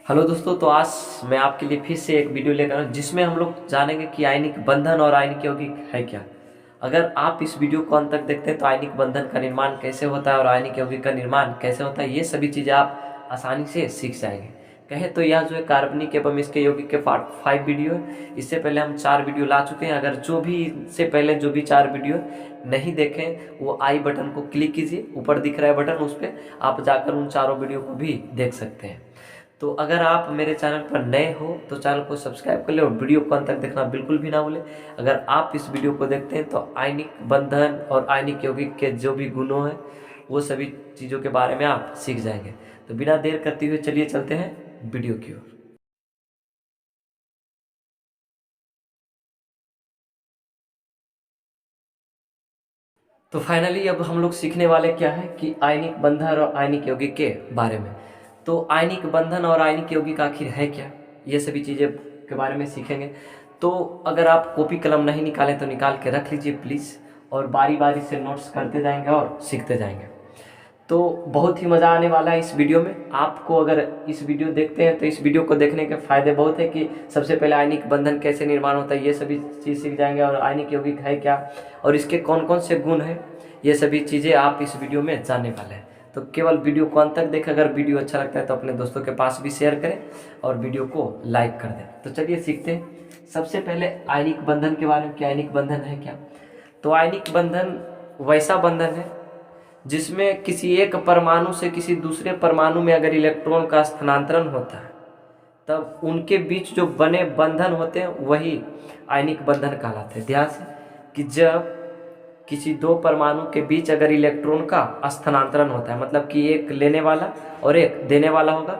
Hello दोस्तों, तो आज मैं आपके लिए फिर से एक वीडियो लेकर आया हूं जिसमें हम लोग जानेंगे कि आयनिक बंधन और आयनिक यौगिक है क्या। अगर आप इस वीडियो को अंत तक देखते हैं तो आयनिक बंधन का निर्माण कैसे होता है और आयनिक यौगिक का निर्माण कैसे होता है, ये सभी चीज़ें आप आसानी से सीख जाएंगे। कहे तो यह जो है कार्बनिक एवं इसके यौगिक के पार्ट 5 वीडियो है। इससे पहले हम 4 वीडियो ला चुके हैं। अगर जो भी इससे पहले जो भी 4 वीडियो नहीं देखें वो आई बटन को क्लिक कीजिए, ऊपर दिख रहा है बटन, उस पर आप जाकर उन चारों वीडियो को भी देख सकते हैं। तो अगर आप मेरे चैनल पर नए हो तो चैनल को सब्सक्राइब कर ले और वीडियो को अंत तक देखना बिल्कुल भी ना भूलें। अगर आप इस वीडियो को देखते हैं तो आयनिक बंधन और आयनिक यौगिक के जो भी गुणों हैं वो सभी चीज़ों के बारे में आप सीख जाएंगे। तो बिना देर करते हुए चलिए चलते हैं वीडियो की ओर। तो फाइनली अब हम लोग सीखने वाले क्या है कि आयनिक बंधन और आयनिक यौगिक के बारे में। तो आयनिक बंधन और आयनिक यौगिक आखिर है क्या, ये सभी चीज़ें के बारे में सीखेंगे। तो अगर आप कॉपी कलम नहीं निकालें तो निकाल के रख लीजिए प्लीज़, और बारी बारी से नोट्स करते जाएंगे और सीखते जाएंगे। तो बहुत ही मज़ा आने वाला है इस वीडियो में आपको। अगर इस वीडियो देखते हैं तो इस वीडियो को देखने के फ़ायदे बहुत है कि सबसे पहले आयनिक बंधन कैसे निर्माण होता है ये सभी चीज़ सीख जाएंगे, और आयनिक यौगिक है क्या और इसके कौन कौन से गुण हैं ये सभी चीज़ें आप इस वीडियो में जानने वाले हैं। तो केवल वीडियो को अंत तक देखें। अगर वीडियो अच्छा लगता है तो अपने दोस्तों के पास भी शेयर करें और वीडियो को लाइक कर दें। तो चलिए सीखते हैं। सबसे पहले आयनिक बंधन के बारे में कि आयनिक बंधन है क्या। तो आयनिक बंधन वैसा बंधन है जिसमें किसी एक परमाणु से किसी दूसरे परमाणु में अगर इलेक्ट्रॉन का स्थानांतरण होता है तब उनके बीच जो बने बंधन होते हैं वही आयनिक बंधन कहलाते हैं। ध्यान से कि जब किसी दो परमाणु के बीच अगर इलेक्ट्रॉन का स्थानांतरण होता है, मतलब कि एक लेने वाला और एक देने वाला होगा,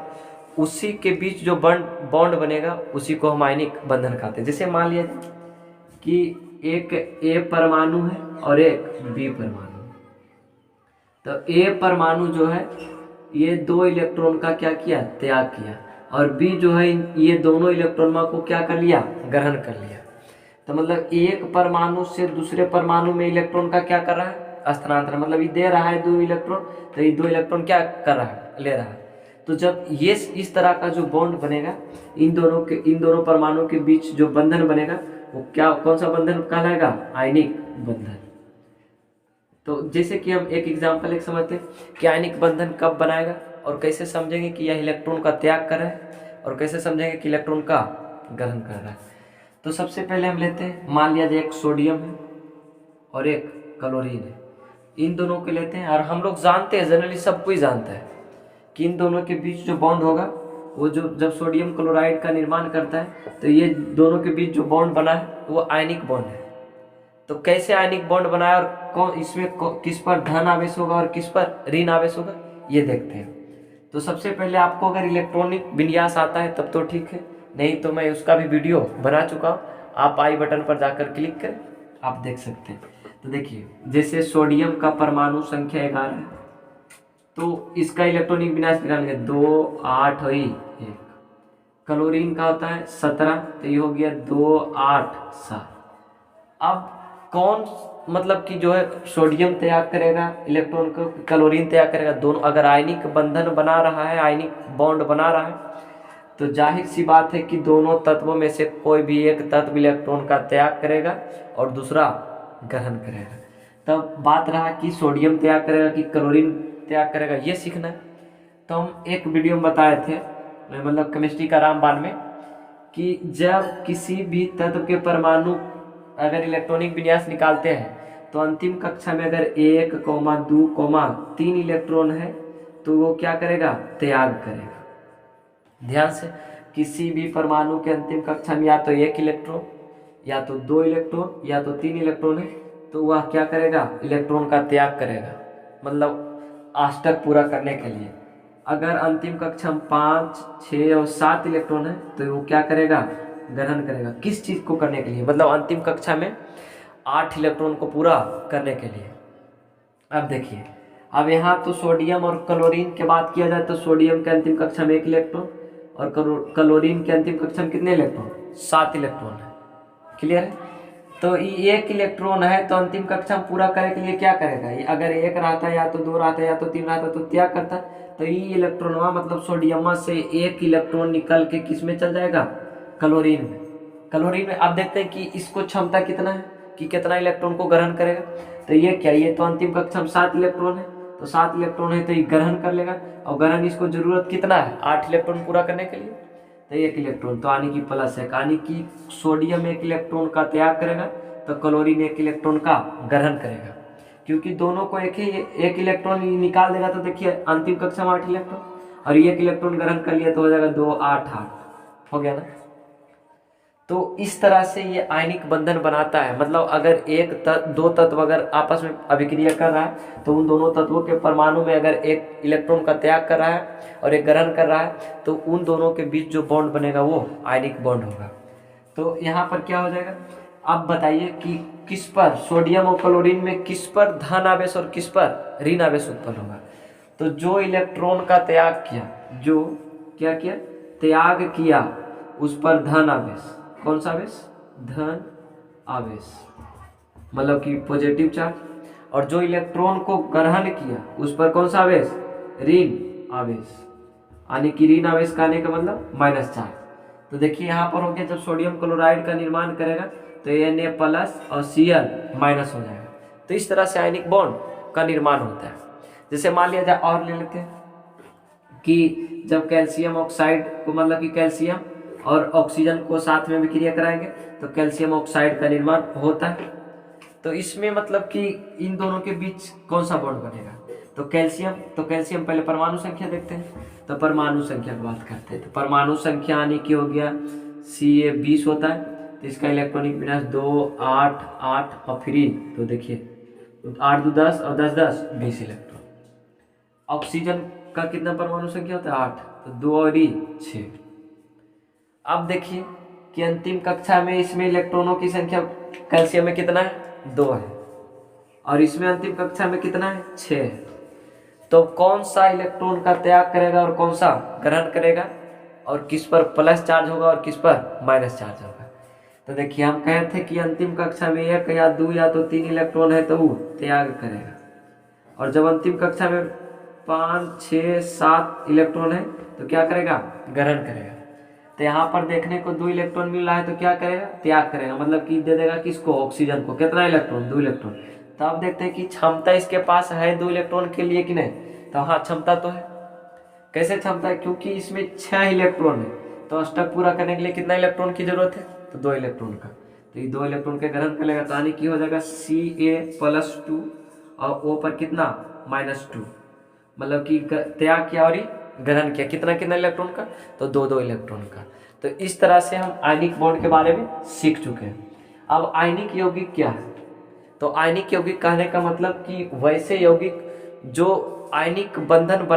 उसी के बीच जो बॉन्ड बनेगा उसी को हम आयनिक बंधन कहते हैं। जैसे मान लिया जाए कि एक ए परमाणु है और एक बी परमाणु। तो ए परमाणु जो है ये 2 इलेक्ट्रॉन का क्या किया, त्याग किया, और बी जो है ये दोनों इलेक्ट्रॉनों को क्या कर लिया, ग्रहण कर लिया। तो मतलब एक परमाणु से दूसरे परमाणु में इलेक्ट्रॉन का क्या कर रहा है, स्थानांतरण। मतलब ये दे रहा है 2 इलेक्ट्रॉन, तो ये 2 इलेक्ट्रॉन क्या कर रहा है, ले रहा है। तो जब ये इस तरह का जो बॉन्ड बनेगा इन दोनों परमाणु के बीच जो बंधन बनेगा वो क्या, कौन सा बंधन कहलाएगा, आयनिक बंधन। तो जैसे कि हम एक एग्जाम्पल समझते हैं कि आयनिक बंधन कब बनाएगा और कैसे समझेंगे कि यह इलेक्ट्रॉन का त्याग कर रहा है और कैसे समझेंगे कि इलेक्ट्रॉन का ग्रहण कर रहा है। तो सबसे पहले हम लेते हैं, मान लिया जाए एक सोडियम है और एक क्लोरीन है, इन दोनों के लेते हैं। और हम लोग जानते हैं, जनरली सब कोई जानता है कि इन दोनों के बीच जो बॉन्ड होगा वो जो जब सोडियम क्लोराइड का निर्माण करता है तो ये दोनों के बीच जो बॉन्ड बना है वो आयनिक बॉन्ड है। तो कैसे आयनिक बॉन्ड बनाया और कौन इसमें किस पर धन आवेश होगा और किस पर ऋण आवेश होगा ये देखते हैं। तो सबसे पहले आपको अगर इलेक्ट्रॉनिक विन्यास आता है तब तो ठीक है, नहीं तो मैं उसका भी वीडियो बना चुका हूँ, आप आई बटन पर जाकर क्लिक करें, आप देख सकते हैं। तो देखिए जैसे सोडियम का परमाणु संख्या 11 है तो इसका इलेक्ट्रॉनिक विन्यास निकालेंगे 2 8 और 1। क्लोरीन का होता है 17, तो ये हो गया 2 8 7। अब कौन मतलब कि जो है सोडियम त्याग करेगा इलेक्ट्रॉन को, क्लोरीन त्याग करेगा, दोनों अगर आयनिक बंधन बना रहा है, आयनिक बॉन्ड बना रहा है, तो जाहिर सी बात है कि दोनों तत्वों में से कोई भी एक तत्व इलेक्ट्रॉन का त्याग करेगा और दूसरा ग्रहण करेगा। तब बात रहा कि सोडियम त्याग करेगा कि क्लोरीन त्याग करेगा, ये सीखना है। तो हम एक वीडियो में बताए थे, मतलब केमिस्ट्री का रामबाण में, कि जब किसी भी तत्व के परमाणु अगर इलेक्ट्रॉनिक विन्यास निकालते हैं तो अंतिम कक्षा में अगर 1, 2, 3 इलेक्ट्रॉन है तो वो क्या करेगा, त्याग करेगा। ध्यान से, किसी भी परमाणु के अंतिम कक्षा में या तो 1 इलेक्ट्रॉन या तो 2 इलेक्ट्रॉन या तो 3 इलेक्ट्रॉन है तो वह क्या करेगा, इलेक्ट्रॉन का त्याग करेगा, मतलब अष्टक पूरा करने के लिए। अगर अंतिम कक्षा में 5, 6 और 7 इलेक्ट्रॉन है तो वो क्या करेगा, ग्रहण करेगा। किस चीज़ को करने के लिए, मतलब अंतिम कक्षा में 8 इलेक्ट्रॉन को पूरा करने के लिए। अब देखिए, अब यहाँ तो सोडियम और क्लोरीन की बात किया जाए तो सोडियम के अंतिम कक्षा में 1 इलेक्ट्रॉन और क्लोरीन के अंतिम कक्षा में कितने इलेक्ट्रॉन, 7 इलेक्ट्रॉन है। क्लियर है। तो ये एक इलेक्ट्रॉन है, तो अंतिम कक्षा में पूरा करने के लिए क्या करेगा, ये अगर एक रहता या तो दो रहता या तो तीन रहता तो त्याग करता। तो ये इलेक्ट्रॉनवा मतलब सोडियम से एक इलेक्ट्रॉन निकल के किस में चल जाएगा, क्लोरीन में। क्लोरीन में आप देखते हैं कि इसको क्षमता कितना है कि कितना इलेक्ट्रॉन को ग्रहण करेगा। तो ये क्या, ये तो अंतिम कक्षा में 7 इलेक्ट्रॉन है, तो 7 इलेक्ट्रॉन है तो ये ग्रहण कर लेगा। और ग्रहण इसको जरूरत कितना है, 8 इलेक्ट्रॉन पूरा करने के लिए, तो 1 इलेक्ट्रॉन। तो यानी कि प्लस है, यानी कि सोडियम 1 इलेक्ट्रॉन का त्याग करेगा तो क्लोरीन 1 इलेक्ट्रॉन का ग्रहण करेगा। क्योंकि दोनों को एक ही 1 इलेक्ट्रॉन निकाल देगा, तो देखिए अंतिम कक्षा में 8 इलेक्ट्रॉन, और 1 इलेक्ट्रॉन ग्रहण कर लिया तो हो जाएगा 2 8 8 हो गया ना। तो इस तरह से ये आयनिक बंधन बनाता है। मतलब अगर दो तत्व अगर आपस में अभिक्रिया कर रहा है तो उन दोनों तत्वों के परमाणु में अगर एक इलेक्ट्रॉन का त्याग कर रहा है और एक ग्रहण कर रहा है तो उन दोनों के बीच जो बॉन्ड बनेगा वो आयनिक बॉन्ड होगा। तो यहाँ पर क्या हो जाएगा, आप बताइए कि किस पर सोडियम और क्लोरीन में किस पर धन आवेश और किस पर ऋण आवेश उत्पन्न होगा। तो जो इलेक्ट्रॉन का त्याग किया, जो क्या किया, त्याग किया, उस पर धन आवेश, कौन सा आवेश, धन आवेश, मतलब कि पॉजिटिव चार्ज। और जो इलेक्ट्रॉन को ग्रहण किया उस पर कौन सा आवेश, ऋण आवेश, यानी कि ऋण आवेश का आने का मतलब माइनस चार्ज। तो देखिए यहाँ पर हो गया, जब सोडियम क्लोराइड का निर्माण करेगा तो Na प्लस और Cl माइनस हो जाएगा। तो इस तरह से आयनिक बॉन्ड का निर्माण होता है। जैसे मान लिया जाए और ले लेते हैं कि जब कैल्शियम ऑक्साइड को, मतलब कि कैल्शियम और ऑक्सीजन को साथ में विक्रिया कराएंगे तो कैल्शियम ऑक्साइड का निर्माण होता है। तो इसमें मतलब कि इन दोनों के बीच कौन सा बॉन्ड बनेगा, तो कैल्शियम पहले परमाणु संख्या देखते हैं। तो परमाणु संख्या की बात करते हैं, तो परमाणु संख्या यानी कि हो गया Ca 20 होता है, तो इसका इलेक्ट्रॉनिक विन्यास 2 8 8 और फ्री, तो देखिए 8 2 10 और 10 10 20 इलेक्ट्रॉन। ऑक्सीजन का कितना परमाणु संख्या होता है, 8, तो 2 और 6। अब देखिए कि अंतिम कक्षा में इसमें इलेक्ट्रॉनों की संख्या कैल्शियम में कितना है, 2 है, और इसमें अंतिम कक्षा में कितना है, 6 है। तो कौन सा इलेक्ट्रॉन का त्याग करेगा और कौन सा ग्रहण करेगा, और किस पर प्लस चार्ज होगा और किस पर माइनस चार्ज होगा। तो देखिए हम कहे थे कि अंतिम कक्षा में 1 या 2 या तो 3 इलेक्ट्रॉन है तो वो त्याग करेगा, और जब अंतिम कक्षा में 5 6 7 इलेक्ट्रॉन है तो क्या करेगा, ग्रहण करेगा। तो यहाँ पर देखने को 2 इलेक्ट्रॉन मिल रहा है तो क्या करेगा, त्याग करेगा, मतलब कि दे देगा किसको, ऑक्सीजन को, कितना इलेक्ट्रॉन, 2 इलेक्ट्रॉन। तो आप देखते हैं कि क्षमता इसके पास है 2 इलेक्ट्रॉन के लिए कि नहीं, तो हाँ क्षमता तो है। कैसे क्षमता है, क्योंकि इसमें 6 इलेक्ट्रॉन है, तो अष्टक पूरा करने के लिए कितना इलेक्ट्रॉन की जरूरत है, तो 2 इलेक्ट्रॉन का। तो ये 2 इलेक्ट्रॉन के ग्रहण कर लेगा, तो यानी कि हो जाएगा Ca+2 और O पर कितना, -2, मतलब कि त्याग किया और ग्रहण किया, कितना कितना इलेक्ट्रॉन का, तो 2 इलेक्ट्रॉन का। तो इस तरह से हम आयनिक बॉन्ड के बारे में सीख चुके हैं। अब आयनिक यौगिक क्या है, तो आयनिक यौगिक कहने का मतलब कि वैसे यौगिक जो आयनिक बंधन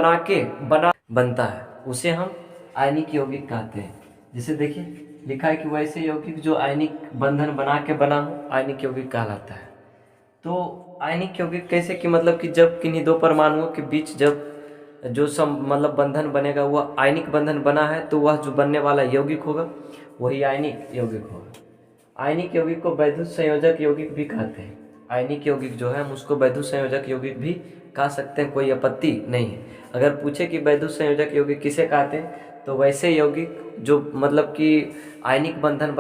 बनता है उसे हम आयनिक यौगिक कहते हैं। जैसे देखिए लिखा है कि वैसे यौगिक जो आयनिक बंधन बना हो आयनिक यौगिक कहलाता है। तो आयनिक यौगिक कैसे कि मतलब कि जब किन्हीं 2 परमाणुओं के बीच जब जो मतलब बंधन बनेगा वह आयनिक बंधन बना है तो वह जो बनने वाला यौगिक होगा वही आयनिक यौगिक होगा। आयनिक यौगिक को वैद्युत संयोजक यौगिक भी कहते हैं। आयनिक यौगिक जो है हम उसको वैद्युत संयोजक यौगिक भी कह सकते हैं, कोई आपत्ति नहीं है। अगर पूछे कि वैद्युत संयोजक यौगिक किसे कहते हैं, तो वैसे यौगिक जो मतलब कि आयनिक बंधन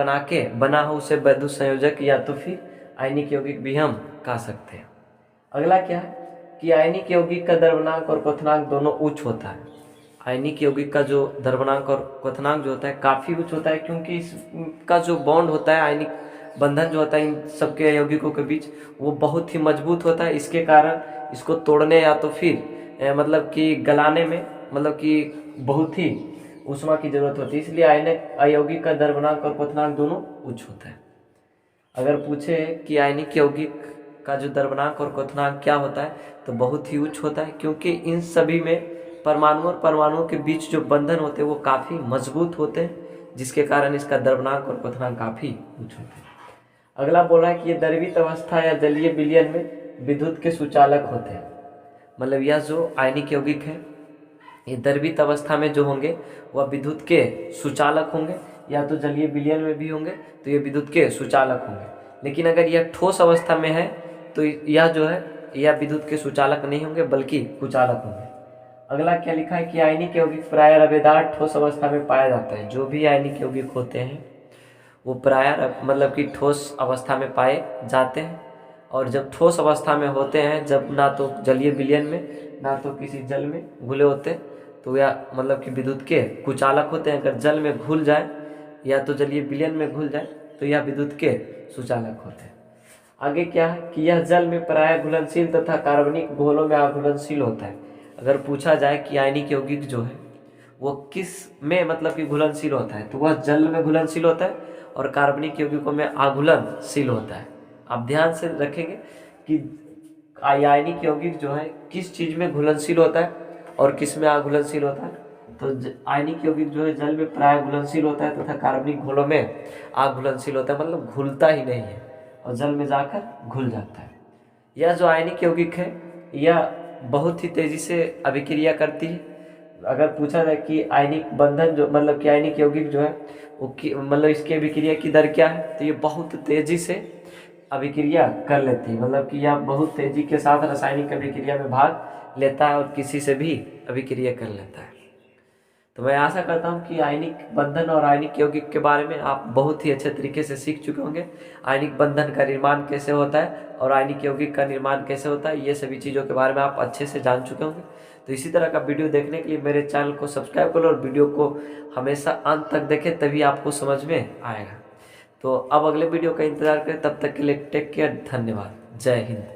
बना हो उसे वैद्युत संयोजक या तो फिर आयनिक यौगिक भी हम कह सकते हैं। अगला क्या है कि आयनिक यौगिक का द्रव्यमानक और क्वथनांक दोनों उच्च होता है। आयनिक यौगिक का जो द्रव्यमानक और क्वथनांक जो होता है काफ़ी उच्च होता है, क्योंकि इसका जो बॉन्ड होता है आयनिक बंधन जो होता है इन सबके यौगिकों के बीच वो बहुत ही मजबूत होता है। इसके कारण इसको तोड़ने या तो फिर मतलब कि गलाने में मतलब कि बहुत ही ऊष्मा की जरूरत होती है, इसलिए आयनिक अयौगिक का द्रव्यमानक और क्वथनांक दोनों उच्च होता है। अगर पूछे कि आयनिक यौगिक का जो द्रव्यमानक और क्वथनांक क्या होता है तो बहुत ही उच्च होता है, क्योंकि इन सभी में परमाणु और परमाणुओं के बीच जो बंधन होते हैं वो काफ़ी मजबूत होते हैं, जिसके कारण इसका द्रव्यमानक और क्वथनांक काफ़ी उच्च होते हैं। अगला बोला है कि ये द्रवित अवस्था या जलीय विलयन में विद्युत के सुचालक होते हैं। मतलब यह जो आयनिक यौगिक है ये द्रवित अवस्था में जो होंगे वह विद्युत के सुचालक होंगे, या तो जलीय विलयन में भी होंगे तो ये विद्युत के सुचालक होंगे। लेकिन अगर यह ठोस अवस्था में है तो यह जो है यह विद्युत के सुचालक नहीं होंगे बल्कि कुचालक होंगे। अगला क्या लिखा है कि आयनिक यौगिक प्रायः रवेदार ठोस अवस्था में पाया जाता है। जो भी आयनिक यौगिक होते हैं वो प्रायः मतलब कि ठोस अवस्था में पाए जाते हैं, और जब ठोस अवस्था में होते हैं, जब ना तो जलीय विलयन में ना तो किसी जल में घुले होते, तो यह मतलब कि विद्युत के कुचालक होते हैं। अगर जल में घुल जाए या तो जलीय विलयन में घुल जाए तो यह विद्युत के सुचालक होते हैं। आगे क्या है कि यह जल में प्रायः घुलनशील तथा कार्बनिक घोलों में अघुलनशील होता है। अगर पूछा जाए कि आयनिक यौगिक जो है वो किस में मतलब कि घुलनशील होता है, तो वह जल में घुलनशील होता है और कार्बनिक यौगिकों में अघुलनशील होता है। आप ध्यान से रखेंगे कि आयनिक यौगिक जो है किस चीज़ में घुलनशील होता है और किस में अघुलनशील होता है। तो आयनिक यौगिक जो है जल में प्रायः घुलनशील होता है तथा कार्बनिक घोलों में अघुलनशील होता है, मतलब घुलता ही नहीं है और जल में जाकर घुल जाता है। यह जो आयनिक यौगिक है यह बहुत ही तेज़ी से अभिक्रिया करती है। अगर पूछा जाए कि आयनिक बंधन जो मतलब कि आयनिक यौगिक जो है वो मतलब इसकी अभिक्रिया की दर क्या है, तो ये बहुत तेज़ी से अभिक्रिया कर लेती है, मतलब कि यह बहुत तेज़ी के साथ रासायनिक अभिक्रिया में भाग लेता है और किसी से भी अभिक्रिया कर लेता है। तो मैं आशा करता हूँ कि आयनिक बंधन और आयनिक यौगिक के बारे में आप बहुत ही अच्छे तरीके से सीख चुके होंगे। आयनिक बंधन का निर्माण कैसे होता है और आयनिक यौगिक का निर्माण कैसे होता है, ये सभी चीज़ों के बारे में आप अच्छे से जान चुके होंगे। तो इसी तरह का वीडियो देखने के लिए मेरे चैनल को सब्सक्राइब करो और वीडियो को हमेशा अंत तक देखें, तभी आपको समझ में आएगा। तो अब अगले वीडियो का इंतजार करें, तब तक के लिए टेक केयर, धन्यवाद, जय हिंद।